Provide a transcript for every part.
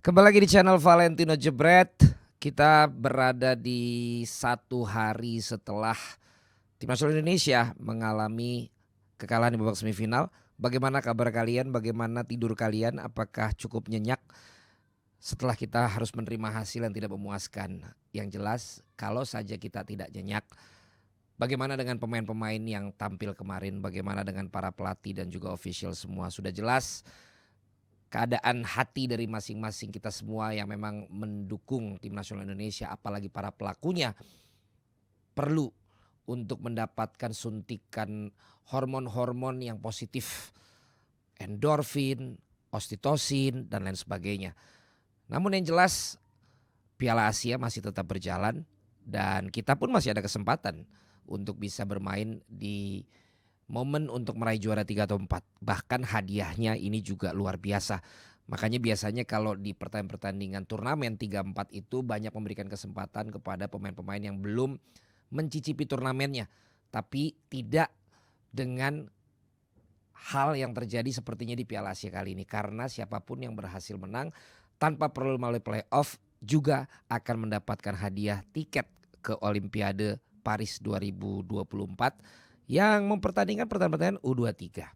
Kembali lagi di channel Valentino Jebret. Kita berada di satu hari setelah Timnas Indonesia mengalami kekalahan di babak semifinal. Bagaimana kabar kalian? Bagaimana tidur kalian? Apakah cukup nyenyak setelah kita harus menerima hasil yang tidak memuaskan? Yang jelas kalau saja kita tidak nyenyak, bagaimana dengan pemain-pemain yang tampil kemarin? Bagaimana dengan para pelatih dan juga official semua? Sudah jelas keadaan hati dari masing-masing kita semua yang memang mendukung tim nasional Indonesia, apalagi para pelakunya, perlu untuk mendapatkan suntikan hormon-hormon yang positif, endorfin, oksitosin dan lain sebagainya. Namun yang jelas Piala Asia masih tetap berjalan dan kita pun masih ada kesempatan untuk bisa bermain di momen untuk meraih juara 3 atau 4. Bahkan hadiahnya ini juga luar biasa. Makanya biasanya kalau di pertandingan turnamen 3-4 itu banyak memberikan kesempatan kepada pemain-pemain yang belum mencicipi turnamennya. Tapi tidak dengan hal yang terjadi sepertinya di Piala Asia kali ini. Karena siapapun yang berhasil menang tanpa perlu melalui playoff juga akan mendapatkan hadiah tiket ke Olimpiade Paris 2024 yang mempertandingkan pertandingan U23.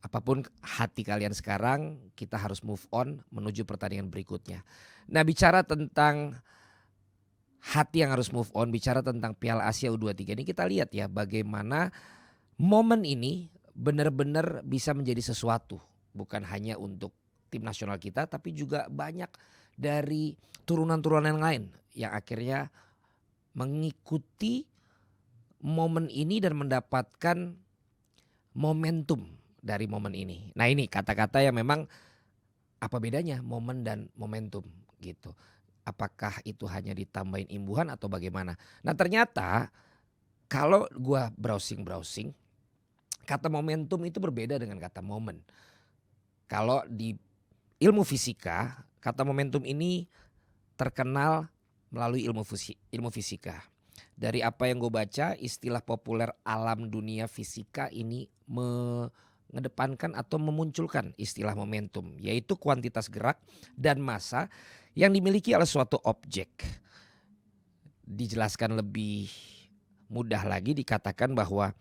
Apapun hati kalian sekarang, kita harus move on menuju pertandingan berikutnya. Nah, bicara tentang hati yang harus move on, bicara tentang Piala Asia U23 ini, kita lihat ya bagaimana momen ini benar-benar bisa menjadi sesuatu. Bukan hanya untuk tim nasional kita, tapi juga banyak dari turunan-turunan yang lain yang akhirnya mengikuti momen ini dan mendapatkan momentum dari momen ini. Nah, ini kata-kata yang memang apa bedanya momen dan momentum gitu. Apakah itu hanya ditambahin imbuhan atau bagaimana? Nah, ternyata kalau gua browsing-browsing, kata momentum itu berbeda dengan kata momen. Kalau di ilmu fisika, kata momentum ini terkenal melalui ilmu fisika. Dari apa yang gue baca, istilah populer alam dunia fisika ini mengedepankan atau memunculkan istilah momentum, yaitu kuantitas gerak dan massa yang dimiliki oleh suatu objek. Dijelaskan lebih mudah lagi, dikatakan bahwa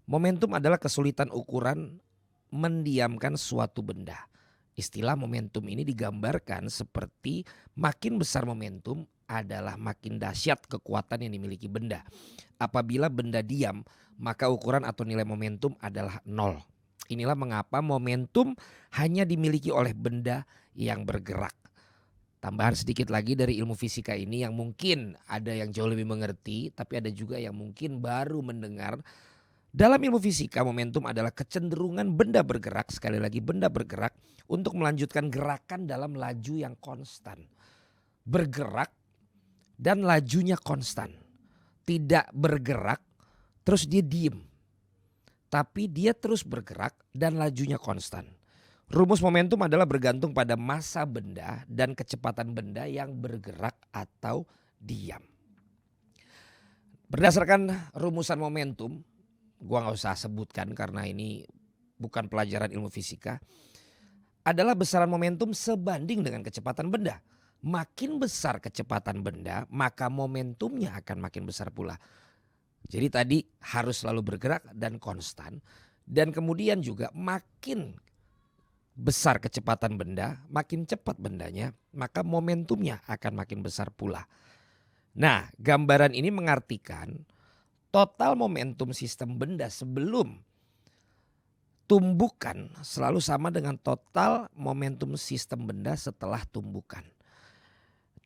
momentum adalah kesulitan ukuran mendiamkan suatu benda. Istilah momentum ini digambarkan seperti makin besar momentum adalah makin dahsyat kekuatan yang dimiliki benda. Apabila benda diam, maka ukuran atau nilai momentum adalah nol. Inilah mengapa momentum hanya dimiliki oleh benda yang bergerak. Tambahan sedikit lagi dari ilmu fisika ini yang mungkin ada yang jauh lebih mengerti, tapi ada juga yang mungkin baru mendengar. Dalam ilmu fisika, momentum adalah kecenderungan benda bergerak, sekali lagi benda bergerak, untuk melanjutkan gerakan dalam laju yang konstan. Bergerak dan lajunya konstan. Tidak bergerak terus dia diem. Tapi dia terus bergerak dan lajunya konstan. Rumus momentum adalah bergantung pada massa benda dan kecepatan benda yang bergerak atau diam. Berdasarkan rumusan momentum, gua nggak usah sebutkan karena ini bukan pelajaran ilmu fisika, adalah besaran momentum sebanding dengan kecepatan benda. Makin besar kecepatan benda, maka momentumnya akan makin besar pula. Jadi tadi harus selalu bergerak dan konstan. Dan kemudian juga makin besar kecepatan benda, makin cepat bendanya, maka momentumnya akan makin besar pula. Nah, gambaran ini mengartikan total momentum sistem benda sebelum tumbukan selalu sama dengan total momentum sistem benda setelah tumbukan.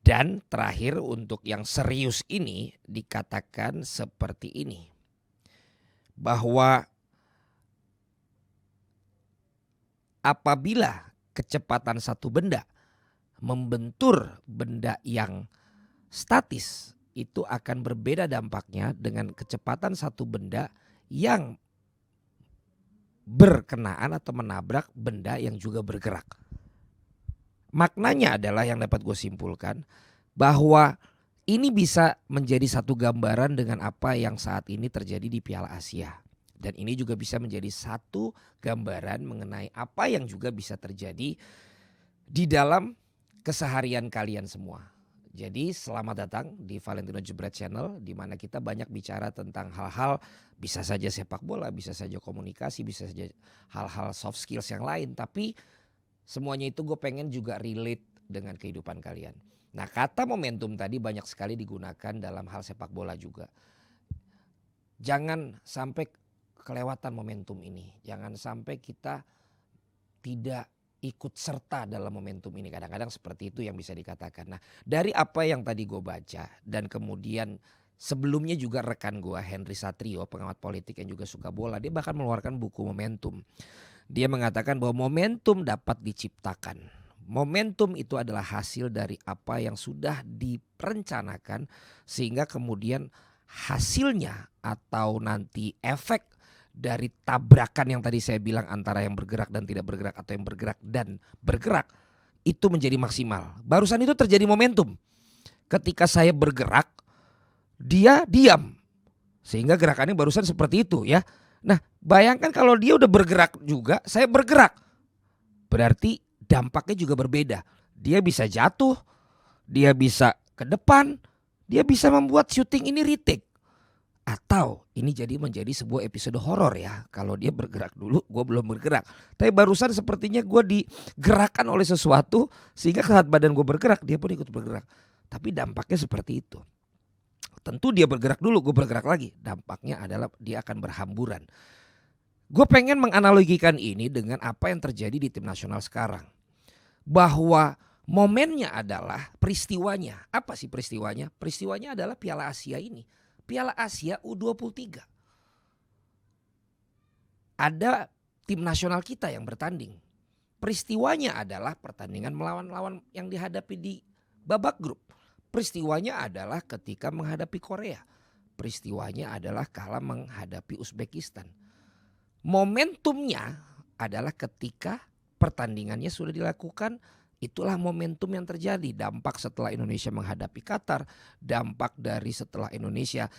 Dan terakhir untuk yang serius ini dikatakan seperti ini. Bahwa apabila kecepatan satu benda membentur benda yang statis, itu akan berbeda dampaknya dengan kecepatan satu benda yang berkenaan atau menabrak benda yang juga bergerak. Maknanya adalah yang dapat gue simpulkan bahwa ini bisa menjadi satu gambaran dengan apa yang saat ini terjadi di Piala Asia. Dan ini juga bisa menjadi satu gambaran mengenai apa yang juga bisa terjadi di dalam keseharian kalian semua. Jadi selamat datang di Valentino Jebret Channel, di mana kita banyak bicara tentang hal-hal, bisa saja sepak bola, bisa saja komunikasi, bisa saja hal-hal soft skills yang lain. Tapi semuanya itu gue pengen juga relate dengan kehidupan kalian. Nah, kata momentum tadi banyak sekali digunakan dalam hal sepak bola juga. Jangan sampai kelewatan momentum ini. Jangan sampai kita tidak ikut serta dalam momentum ini. Kadang-kadang seperti itu yang bisa dikatakan. Nah, dari apa yang tadi gue baca dan kemudian sebelumnya juga rekan gue Henry Satrio, pengamat politik yang juga suka bola, dia bahkan mengeluarkan buku Momentum. Dia mengatakan bahwa momentum dapat diciptakan. Momentum itu adalah hasil dari apa yang sudah direncanakan sehingga kemudian hasilnya atau nanti efek dari tabrakan yang tadi saya bilang antara yang bergerak dan tidak bergerak atau yang bergerak dan bergerak itu menjadi maksimal. Barusan itu terjadi momentum. Ketika saya bergerak, dia diam. Sehingga gerakannya barusan seperti itu ya. Nah, bayangkan kalau dia udah bergerak juga, saya bergerak. Berarti dampaknya juga berbeda. Dia bisa jatuh, dia bisa ke depan, dia bisa membuat syuting ini retake. Atau ini jadi menjadi sebuah episode horor ya. Kalau dia bergerak dulu, gue belum bergerak. Tapi barusan sepertinya gue digerakkan oleh sesuatu sehingga saat badan gue bergerak, dia pun ikut bergerak. Tapi dampaknya seperti itu. Tentu dia bergerak dulu, gue bergerak lagi. Dampaknya adalah dia akan berhamburan. Gue pengen menganalogikan ini dengan apa yang terjadi di tim nasional sekarang. Bahwa momennya adalah peristiwanya. Apa sih peristiwanya? Peristiwanya adalah Piala Asia ini. Piala Asia U23. Ada tim nasional kita yang bertanding. Peristiwanya adalah pertandingan melawan lawan yang dihadapi di babak grup. Peristiwanya adalah ketika menghadapi Korea. Peristiwanya adalah kalah menghadapi Uzbekistan. Momentumnya adalah ketika pertandingannya sudah dilakukan. Itulah momentum yang terjadi. Dampak setelah Indonesia menghadapi Qatar. Dampak dari setelah Indonesia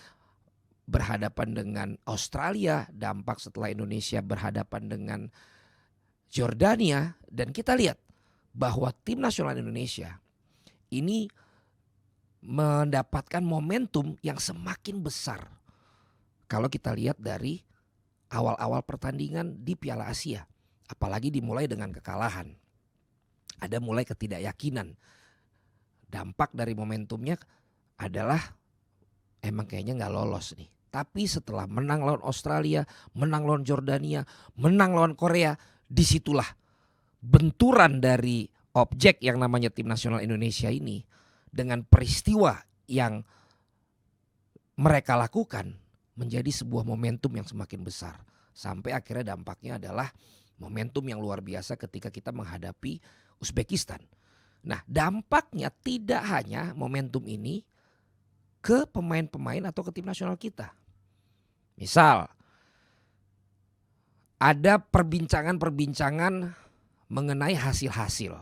berhadapan dengan Australia. Dampak setelah Indonesia berhadapan dengan Jordania. Dan kita lihat bahwa tim nasional Indonesia ini mendapatkan momentum yang semakin besar. Kalau kita lihat dari awal-awal pertandingan di Piala Asia. Apalagi dimulai dengan kekalahan. Ada mulai ketidakyakinan. Dampak dari momentumnya adalah emang kayaknya gak lolos nih. Tapi setelah menang lawan Australia, menang lawan Jordania, menang lawan Korea, disitulah benturan dari objek yang namanya tim nasional Indonesia ini dengan peristiwa yang mereka lakukan menjadi sebuah momentum yang semakin besar. Sampai akhirnya dampaknya adalah momentum yang luar biasa ketika kita menghadapi Uzbekistan. Nah, dampaknya tidak hanya momentum ini ke pemain-pemain atau ke tim nasional kita. Misal ada perbincangan-perbincangan mengenai hasil-hasil.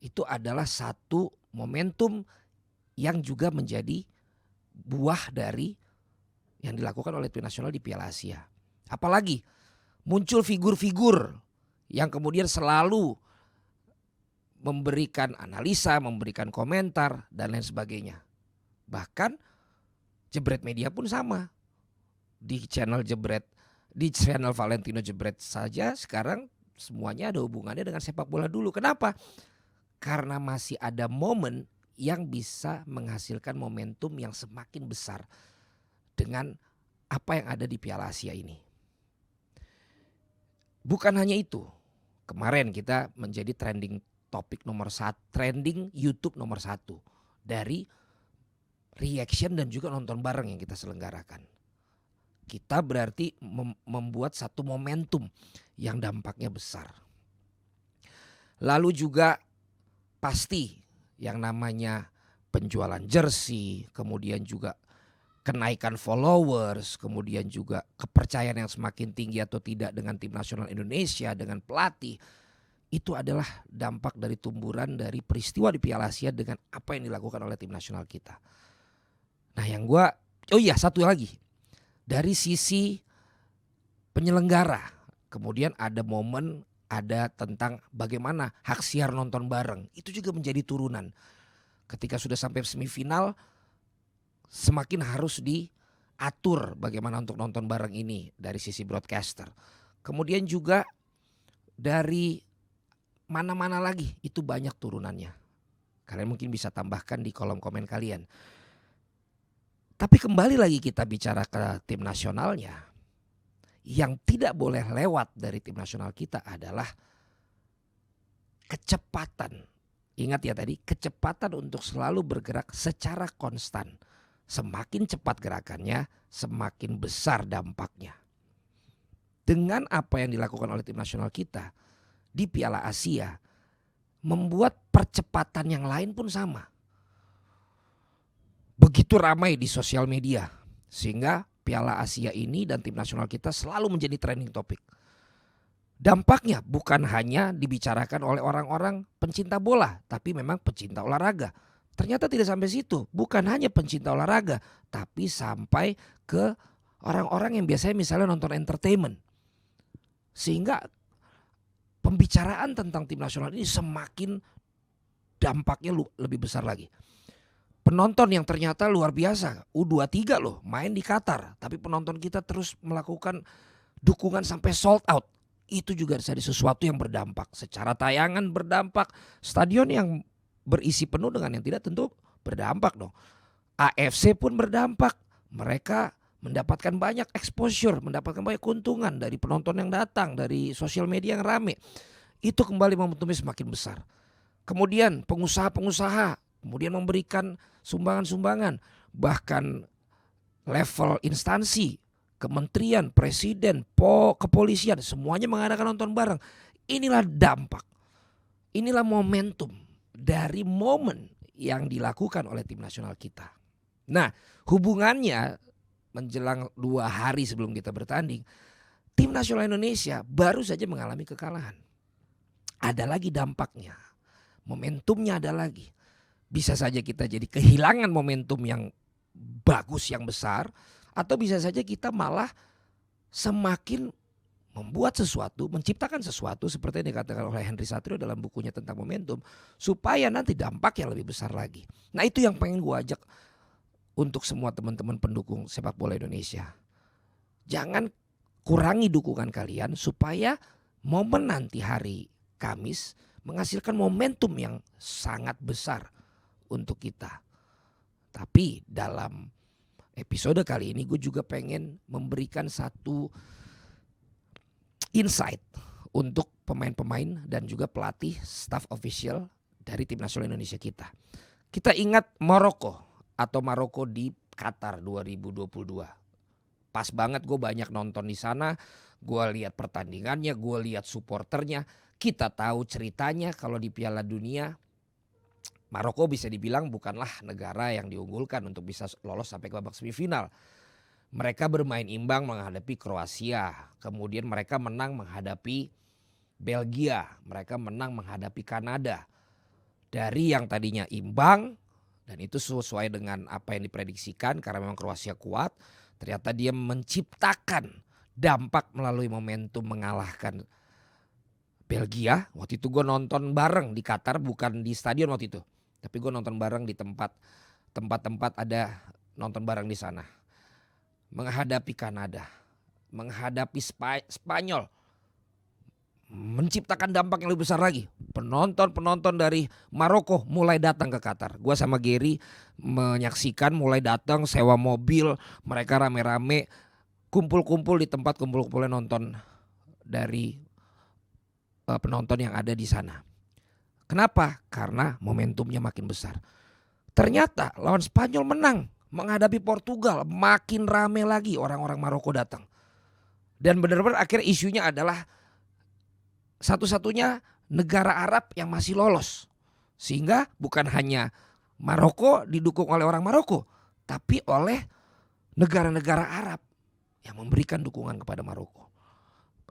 Itu adalah satu momentum yang juga menjadi buah dari yang dilakukan oleh tim nasional di Piala Asia. Apalagi muncul figur-figur yang kemudian selalu memberikan analisa, memberikan komentar dan lain sebagainya. Bahkan Jebret Media pun sama. Di channel Jebret, di channel Valentino Jebret saja sekarang semuanya ada hubungannya dengan sepak bola dulu. Kenapa? Karena masih ada momen yang bisa menghasilkan momentum yang semakin besar dengan apa yang ada di Piala Asia ini. Bukan hanya itu. Kemarin kita menjadi trending topik nomor 1, trending YouTube nomor 1 dari reaction dan juga nonton bareng yang kita selenggarakan. Kita berarti membuat satu momentum yang dampaknya besar. Lalu juga pasti yang namanya penjualan jersey, kemudian juga kenaikan followers, kemudian juga kepercayaan yang semakin tinggi atau tidak dengan tim nasional Indonesia, dengan pelatih. Itu adalah dampak dari tumburan dari peristiwa di Piala Asia dengan apa yang dilakukan oleh tim nasional kita. Nah satu lagi. Dari sisi penyelenggara. Kemudian ada momen ada tentang bagaimana hak siar nonton bareng. Itu juga menjadi turunan. Ketika sudah sampai semifinal, semakin harus diatur bagaimana untuk nonton bareng ini dari sisi broadcaster. Kemudian juga dari mana-mana lagi itu banyak turunannya. Kalian mungkin bisa tambahkan di kolom komen kalian. Tapi kembali lagi kita bicara ke tim nasionalnya. Yang tidak boleh lewat dari tim nasional kita adalah kecepatan. Ingat ya tadi, kecepatan untuk selalu bergerak secara konstan. Semakin cepat gerakannya, semakin besar dampaknya. Dengan apa yang dilakukan oleh tim nasional kita di Piala Asia, membuat percepatan yang lain pun sama. Begitu ramai di sosial media, sehingga Piala Asia ini dan tim nasional kita selalu menjadi trending topik. Dampaknya bukan hanya dibicarakan oleh orang-orang pencinta bola, tapi memang pencinta olahraga. Ternyata tidak sampai situ, bukan hanya pencinta olahraga, tapi sampai ke orang-orang yang biasanya misalnya nonton entertainment. Sehingga pembicaraan tentang tim nasional ini semakin dampaknya lebih besar lagi. Penonton yang ternyata luar biasa, U23 loh main di Qatar. Tapi penonton kita terus melakukan dukungan sampai sold out. Itu juga jadi sesuatu yang berdampak. Secara tayangan berdampak, stadion yang berisi penuh dengan yang tidak tentu berdampak dong. AFC pun berdampak, mereka mendapatkan banyak exposure, mendapatkan banyak keuntungan dari penonton yang datang, dari sosial media yang rame. Itu kembali momentumnya semakin besar. Kemudian pengusaha-pengusaha kemudian memberikan sumbangan-sumbangan, bahkan level instansi, kementerian, presiden, kepolisian, semuanya mengadakan nonton bareng. Inilah dampak, inilah momentum dari momen yang dilakukan oleh tim nasional kita. Nah, hubungannya menjelang 2 hari sebelum kita bertanding, tim nasional Indonesia baru saja mengalami kekalahan. Ada lagi dampaknya, momentumnya ada lagi. Bisa saja kita jadi kehilangan momentum yang bagus, yang besar. Atau bisa saja kita malah semakin membuat sesuatu, menciptakan sesuatu seperti yang dikatakan oleh Henry Satrio dalam bukunya tentang momentum. Supaya nanti dampak yang lebih besar lagi. Nah itu yang pengen gue ajak untuk semua teman-teman pendukung sepak bola Indonesia. Jangan kurangi dukungan kalian supaya momen nanti hari Kamis menghasilkan momentum yang sangat besar untuk kita. Tapi dalam episode kali ini gue juga pengen memberikan satu insight untuk pemain-pemain dan juga pelatih staff official dari tim nasional Indonesia kita. Kita ingat Maroko di Qatar 2022. Pas banget gue banyak nonton di sana, gue lihat pertandingannya, gue lihat supporternya. Kita tahu ceritanya kalau di Piala Dunia Maroko bisa dibilang bukanlah negara yang diunggulkan untuk bisa lolos sampai ke babak semifinal. Mereka bermain imbang menghadapi Kroasia. Kemudian mereka menang menghadapi Belgia. Mereka menang menghadapi Kanada. Dari yang tadinya imbang, dan itu sesuai dengan apa yang diprediksikan karena memang Kroasia kuat. Ternyata dia menciptakan dampak melalui momentum mengalahkan Belgia. Waktu itu gue nonton bareng di Qatar, bukan di stadion waktu itu. Tapi gue nonton bareng di tempat-tempat ada nonton bareng di sana. Menghadapi Kanada, menghadapi Spanyol. Menciptakan dampak yang lebih besar lagi. Penonton dari Maroko mulai datang ke Qatar. Gue sama Gary menyaksikan mulai datang sewa mobil. Mereka rame-rame kumpul-kumpul di tempat kumpul-kumpulnya nonton dari penonton yang ada di sana. Kenapa? Karena momentumnya makin besar. Ternyata lawan Spanyol menang menghadapi Portugal. Makin rame lagi orang-orang Maroko datang. Dan benar-benar akhirnya isunya adalah satu-satunya negara Arab yang masih lolos. Sehingga bukan hanya Maroko didukung oleh orang Maroko, tapi oleh negara-negara Arab yang memberikan dukungan kepada Maroko.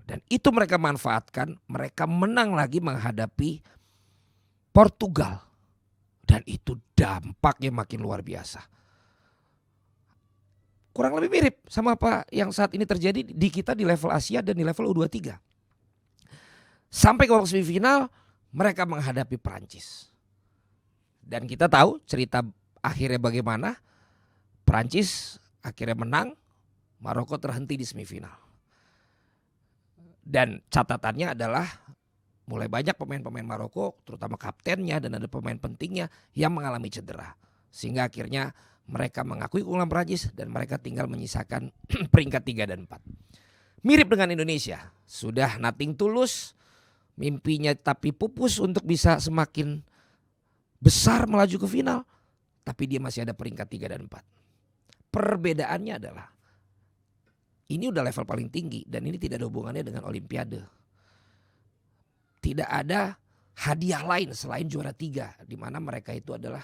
Dan itu mereka manfaatkan, mereka menang lagi menghadapi Portugal. Dan itu dampaknya makin luar biasa. Kurang lebih mirip sama apa yang saat ini terjadi di kita di level Asia dan di level U23. Sampai ke babak semifinal mereka menghadapi Prancis. Dan kita tahu cerita akhirnya bagaimana. Prancis akhirnya menang, Maroko terhenti di semifinal. Dan catatannya adalah mulai banyak pemain-pemain Maroko, terutama kaptennya dan ada pemain pentingnya yang mengalami cedera. Sehingga akhirnya mereka mengakui keunggulan Prancis dan mereka tinggal menyisakan peringkat 3 dan 4. Mirip dengan Indonesia, sudah nothing tulus, mimpinya tapi pupus untuk bisa semakin besar melaju ke final, tapi dia masih ada peringkat 3 dan 4. Perbedaannya adalah ini udah level paling tinggi dan ini tidak ada hubungannya dengan Olimpiade. Tidak ada hadiah lain selain juara 3, di mana mereka itu adalah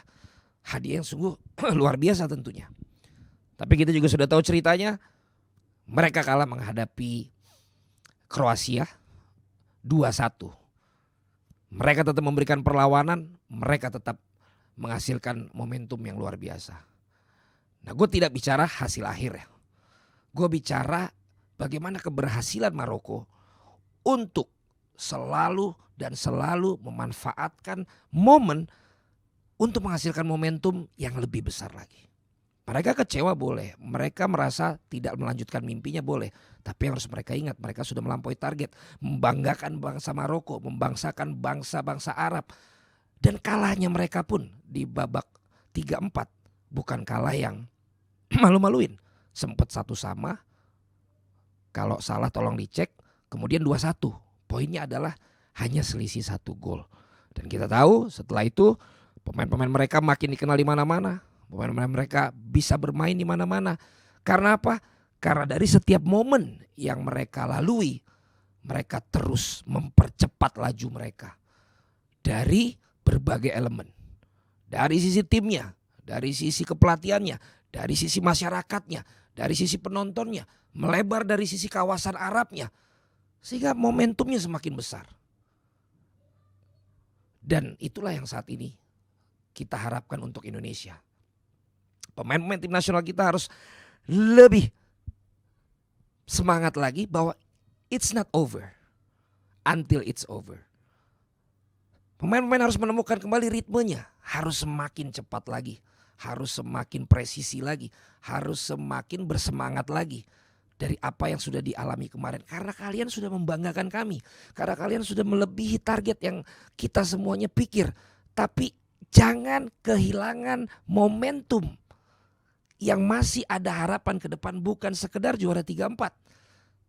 hadiah yang sungguh luar biasa tentunya. Tapi kita juga sudah tahu ceritanya, mereka kalah menghadapi Kroasia 2-1. Mereka tetap memberikan perlawanan, mereka tetap menghasilkan momentum yang luar biasa. Nah, gue tidak bicara hasil akhir ya. Gue bicara bagaimana keberhasilan Maroko untuk selalu memanfaatkan momen untuk menghasilkan momentum yang lebih besar lagi. Mereka kecewa boleh, mereka merasa tidak melanjutkan mimpinya boleh. Tapi harus mereka ingat, mereka sudah melampaui target. Membanggakan bangsa Maroko, membangsakan bangsa-bangsa Arab. Dan kalahnya mereka pun di babak 3-4 bukan kalah yang malu-maluin. Sempat 1-1, kalau salah tolong dicek, kemudian 2-1. Poinnya adalah hanya selisih 1 gol. Dan kita tahu setelah itu pemain-pemain mereka makin dikenal di mana-mana. Pemain-pemain mereka bisa bermain di mana-mana. Karena apa? Karena dari setiap momen yang mereka lalui, mereka terus mempercepat laju mereka. Dari berbagai elemen. Dari sisi timnya, dari sisi kepelatihannya, dari sisi masyarakatnya, dari sisi penontonnya, melebar dari sisi kawasan Arabnya. Sehingga momentumnya semakin besar. Dan itulah yang saat ini kita harapkan untuk Indonesia. Pemain-pemain tim nasional kita harus lebih semangat lagi bahwa it's not over until it's over. Pemain-pemain harus menemukan kembali ritmenya. Harus semakin cepat lagi. Harus semakin presisi lagi. Harus semakin bersemangat lagi. Dari apa yang sudah dialami kemarin. Karena kalian sudah membanggakan kami. Karena kalian sudah melebihi target yang kita semuanya pikir. Tapi jangan kehilangan momentum. Yang masih ada harapan ke depan, bukan sekedar juara 3-4.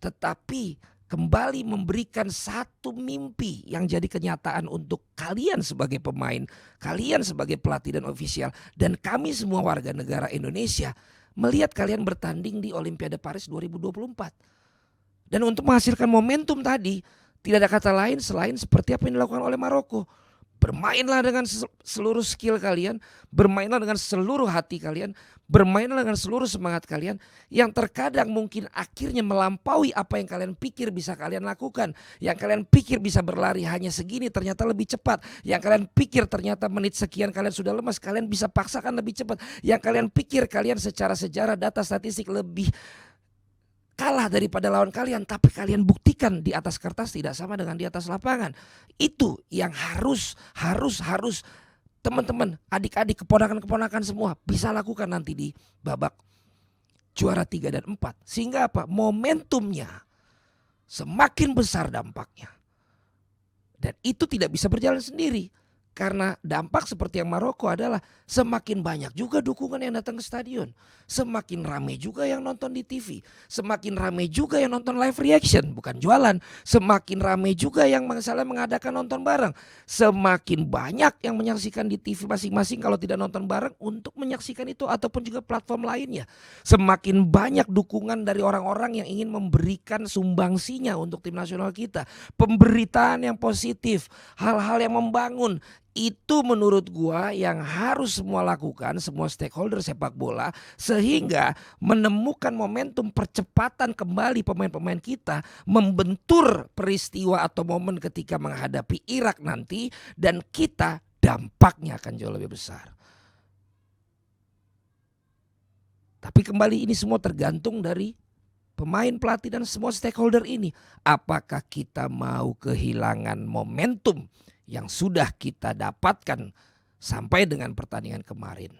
Tetapi kembali memberikan satu mimpi yang jadi kenyataan untuk kalian sebagai pemain. Kalian sebagai pelatih dan ofisial. Dan kami semua warga negara Indonesia. Melihat kalian bertanding di Olimpiade Paris 2024. Dan untuk menghasilkan momentum tadi, tidak ada kata lain selain seperti apa yang dilakukan oleh Maroko. Bermainlah dengan seluruh skill kalian, bermainlah dengan seluruh hati kalian, bermainlah dengan seluruh semangat kalian yang terkadang mungkin akhirnya melampaui apa yang kalian pikir bisa kalian lakukan. Yang kalian pikir bisa berlari hanya segini ternyata lebih cepat. Yang kalian pikir ternyata menit sekian kalian sudah lemas, kalian bisa paksakan lebih cepat. Yang kalian pikir kalian secara sejarah data statistik lebih kalah daripada lawan kalian, tapi kalian buktikan di atas kertas tidak sama dengan di atas lapangan. Itu yang harus teman-teman, adik-adik, keponakan-keponakan semua bisa lakukan nanti di babak juara 3 dan 4. Sehingga apa? Momentumnya semakin besar dampaknya. Dan itu tidak bisa berjalan sendiri. Karena dampak seperti yang Maroko adalah semakin banyak juga dukungan yang datang ke stadion. Semakin ramai juga yang nonton di TV. Semakin ramai juga yang nonton live reaction, bukan jualan. Semakin ramai juga yang misalnya mengadakan nonton bareng. Semakin banyak yang menyaksikan di TV masing-masing kalau tidak nonton bareng untuk menyaksikan itu ataupun juga platform lainnya. Semakin banyak dukungan dari orang-orang yang ingin memberikan sumbangsinya untuk tim nasional kita. Pemberitaan yang positif, hal-hal yang membangun. Itu menurut gua yang harus semua lakukan, semua stakeholder sepak bola, sehingga menemukan momentum percepatan kembali pemain-pemain kita membentur peristiwa atau momen ketika menghadapi Irak nanti, dan kita dampaknya akan jauh lebih besar. Tapi kembali ini semua tergantung dari pemain, pelatih dan semua stakeholder ini. Apakah kita mau kehilangan momentum yang sudah kita dapatkan sampai dengan pertandingan kemarin?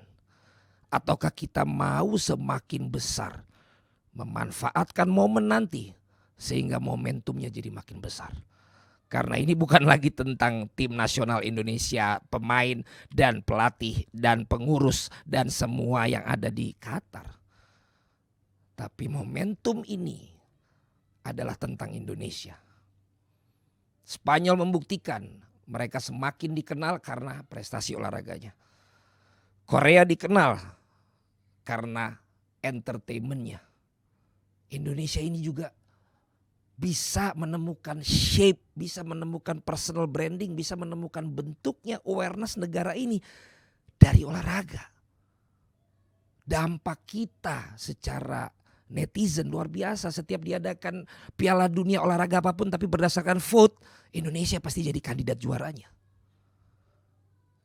Ataukah kita mau semakin besar memanfaatkan momen nanti sehingga momentumnya jadi makin besar? Karena ini bukan lagi tentang tim nasional Indonesia, pemain dan pelatih dan pengurus dan semua yang ada di Qatar. Tapi momentum ini adalah tentang Indonesia. Spanyol membuktikan mereka semakin dikenal karena prestasi olahraganya. Korea dikenal karena entertainmentnya. Indonesia ini juga bisa menemukan shape, bisa menemukan personal branding, bisa menemukan bentuknya awareness negara ini dari olahraga. Dampak kita secara netizen luar biasa. Setiap diadakan Piala Dunia olahraga apapun tapi berdasarkan vote, Indonesia pasti jadi kandidat juaranya.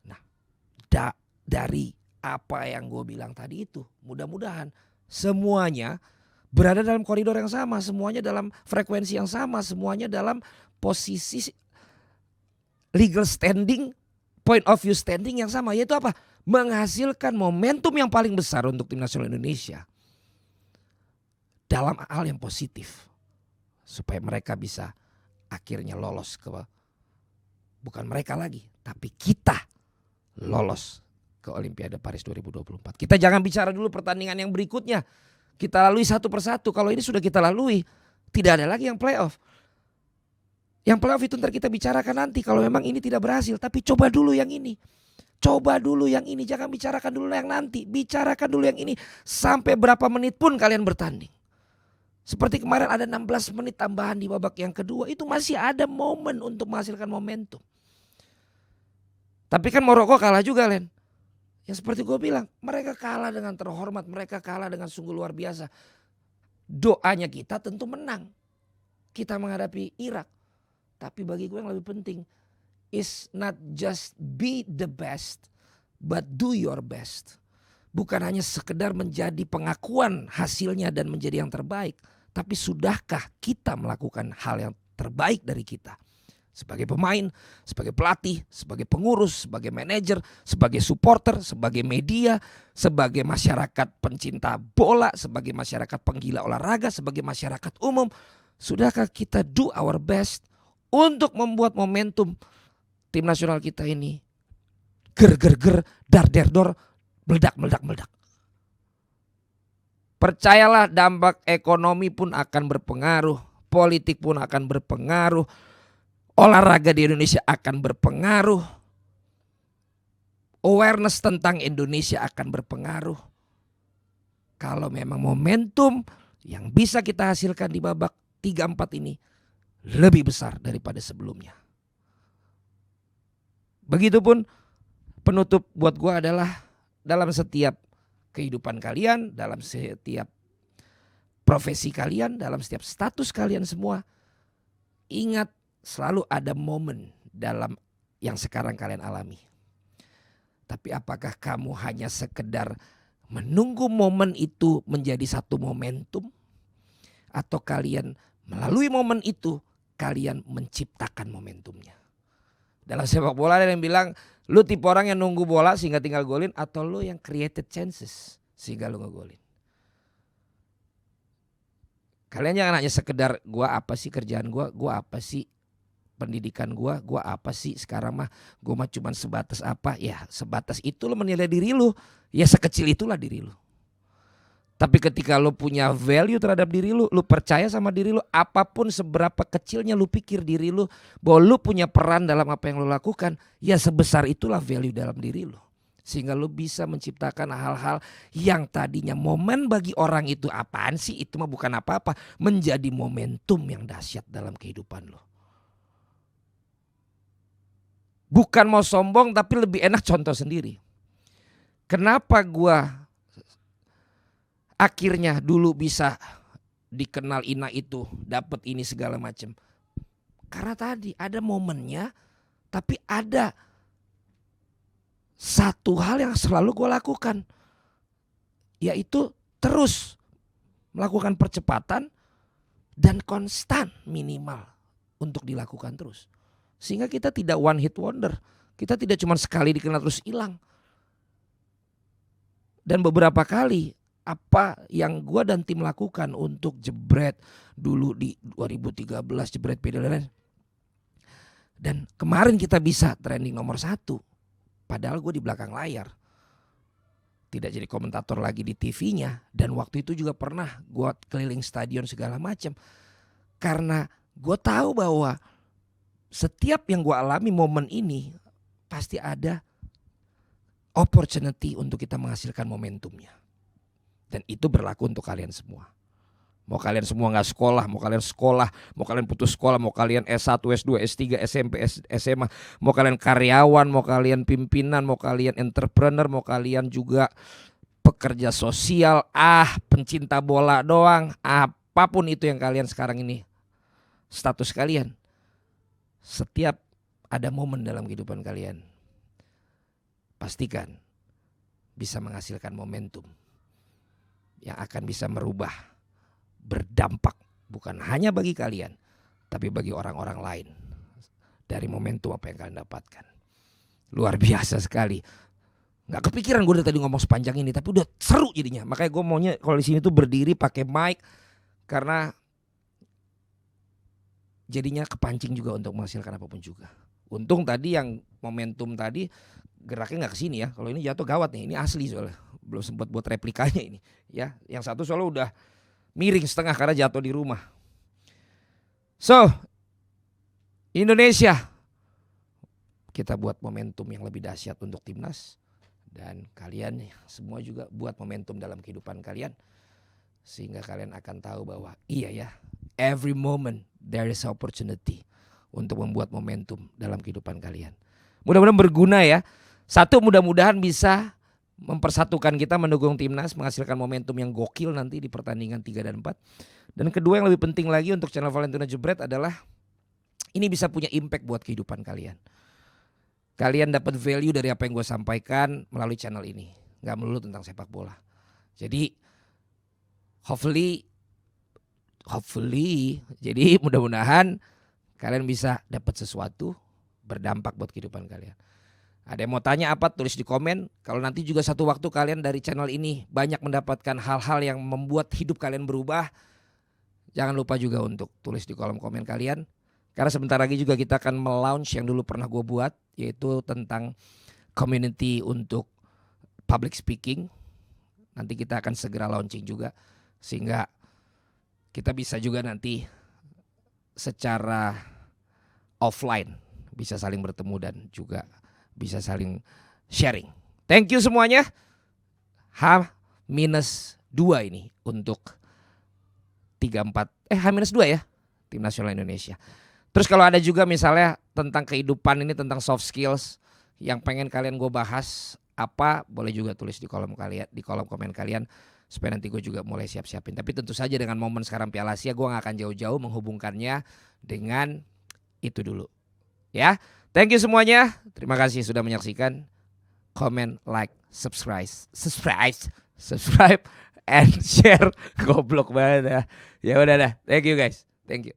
Nah, dari apa yang gue bilang tadi itu, mudah-mudahan semuanya berada dalam koridor yang sama, semuanya dalam frekuensi yang sama, semuanya dalam posisi legal standing, point of view standing yang sama. Yaitu apa? Menghasilkan momentum yang paling besar untuk tim nasional Indonesia dalam hal yang positif. Supaya mereka bisa akhirnya lolos ke, bukan mereka lagi, tapi kita lolos ke Olimpiade Paris 2024. Kita jangan bicara dulu pertandingan yang berikutnya. Kita lalui satu persatu. Kalau ini sudah kita lalui, tidak ada lagi yang playoff. Yang playoff itu ntar kita bicarakan nanti kalau memang ini tidak berhasil. Tapi coba dulu yang ini. Coba dulu yang ini. Jangan bicarakan dulu yang nanti. Bicarakan dulu yang ini. Sampai berapa menit pun kalian bertanding. Seperti kemarin ada 16 menit tambahan di babak yang kedua. Itu masih ada momen untuk menghasilkan momentum. Tapi kan Maroko kalah juga, Len. Yang seperti gue bilang, mereka kalah dengan terhormat, mereka kalah dengan sungguh luar biasa. Doanya kita tentu menang. Kita menghadapi Irak. Tapi bagi gue yang lebih penting is not just be the best, but do your best. Bukan hanya sekedar menjadi pengakuan hasilnya dan menjadi yang terbaik. Tapi sudahkah kita melakukan hal yang terbaik dari kita? Sebagai pemain, sebagai pelatih, sebagai pengurus, sebagai manajer, sebagai supporter, sebagai media, sebagai masyarakat pencinta bola, sebagai masyarakat penggila olahraga, sebagai masyarakat umum. Sudahkah kita do our best untuk membuat momentum tim nasional kita ini ger, dar, der, dor, meledak. Percayalah dampak ekonomi pun akan berpengaruh, politik pun akan berpengaruh. Olahraga di Indonesia akan berpengaruh. Awareness tentang Indonesia akan berpengaruh. Kalau memang momentum yang bisa kita hasilkan di babak 3-4 ini lebih besar daripada sebelumnya. Begitupun penutup buat gue adalah dalam setiap kehidupan kalian, dalam setiap profesi kalian, dalam setiap status kalian semua, ingat selalu ada momen dalam yang sekarang kalian alami. Tapi apakah kamu hanya sekedar menunggu momen itu menjadi satu momentum? Atau kalian melalui momen itu kalian menciptakan momentumnya? Dalam sepak bola ada yang bilang, lu tipe orang yang nunggu bola sehingga tinggal golin, atau lu yang created chances sehingga lu ngegolin. Kalian jangan hanya sekedar gua apa sih kerjaan gua apa sih pendidikan gua apa sih sekarang mah, gua mah cuman sebatas apa, ya sebatas itu lo menilai diri lu, ya sekecil itulah diri lu. Tapi ketika lu punya value terhadap diri lu percaya sama diri lu, apapun seberapa kecilnya lu pikir diri lu bahwa lu punya peran dalam apa yang lu lakukan, ya sebesar itulah value dalam diri lu. Sehingga lu bisa menciptakan hal-hal yang tadinya momen bagi orang itu apaan sih, itu mah bukan apa-apa, menjadi momentum yang dahsyat dalam kehidupan lu. Bukan mau sombong tapi lebih enak contoh sendiri. Kenapa gua akhirnya dulu bisa dikenal Ina itu, dapat ini segala macam. Karena tadi ada momennya, tapi ada satu hal yang selalu gua lakukan, yaitu terus melakukan percepatan, dan konstan minimal untuk dilakukan terus. Sehingga kita tidak one hit wonder. Kita tidak cuma sekali dikenal terus hilang. Dan beberapa kali apa yang gua dan tim lakukan untuk jebret dulu di 2013 jebret PDLN. Dan kemarin kita bisa trending nomor 1. Padahal gue di belakang layar. Tidak jadi komentator lagi di TV-nya. Dan waktu itu juga pernah gue keliling stadion segala macam. Karena gue tahu bahwa setiap yang gue alami momen ini pasti ada opportunity untuk kita menghasilkan momentumnya. Dan itu berlaku untuk kalian semua. Mau kalian semua gak sekolah, mau kalian putus sekolah, mau kalian S1, S2, S3, SMP, SMA, mau kalian karyawan, mau kalian pimpinan, mau kalian entrepreneur, mau kalian juga pekerja sosial, pencinta bola doang, apapun itu yang kalian sekarang ini, status kalian. Setiap ada momen dalam kehidupan kalian, pastikan bisa menghasilkan momentum yang akan bisa merubah, berdampak bukan hanya bagi kalian tapi bagi orang-orang lain dari momentum apa yang kalian dapatkan. Luar biasa sekali. Nggak kepikiran gue tadi ngomong sepanjang ini, tapi udah seru jadinya. Makanya gue maunya kalau di sini tuh berdiri pakai mic karena jadinya kepancing juga untuk menghasilkan apapun juga. Untung tadi yang momentum tadi geraknya nggak kesini ya. Kalau ini jatuh gawat nih. Ini asli soalnya. Belum sempat buat replikanya ini. Ya, yang satu soalnya udah miring setengah karena jatuh di rumah. So, Indonesia, kita buat momentum yang lebih dahsyat untuk timnas. Dan kalian semua juga buat momentum dalam kehidupan kalian. Sehingga kalian akan tahu bahwa iya ya, every moment there is opportunity untuk membuat momentum dalam kehidupan kalian. Mudah-mudahan berguna ya. Satu, mudah-mudahan bisa mempersatukan kita mendukung timnas, menghasilkan momentum yang gokil nanti di pertandingan 3 dan 4. Dan kedua yang lebih penting lagi untuk channel Valentino Jebret adalah ini bisa punya impact buat kehidupan kalian. Kalian dapat value dari apa yang gue sampaikan melalui channel ini. Gak melulu tentang sepak bola. Jadi hopefully jadi mudah-mudahan kalian bisa dapat sesuatu berdampak buat kehidupan kalian. Ada yang mau tanya apa, tulis di komen. Kalau nanti juga satu waktu kalian dari channel ini banyak mendapatkan hal-hal yang membuat hidup kalian berubah, jangan lupa juga untuk tulis di kolom komen kalian. Karena sebentar lagi juga kita akan melaunch yang dulu pernah gue buat, yaitu tentang community untuk public speaking. Nanti kita akan segera launching juga, sehingga kita bisa juga nanti secara offline bisa saling bertemu dan juga bisa saling sharing. Thank you semuanya. H-2 ini untuk 3-4 H-2 ya Tim Nasional Indonesia. Terus kalau ada juga misalnya tentang kehidupan ini, tentang soft skills yang pengen kalian gue bahas apa, boleh juga tulis di kolom komen kalian supaya nanti gue juga mulai siap-siapin. Tapi tentu saja dengan momen sekarang Piala Asia gue gak akan jauh-jauh menghubungkannya dengan itu dulu. Ya, thank you semuanya. Terima kasih sudah menyaksikan. Comment, like, subscribe, and share. Goblok banget ya. Ya udah dah. Thank you guys. Thank you.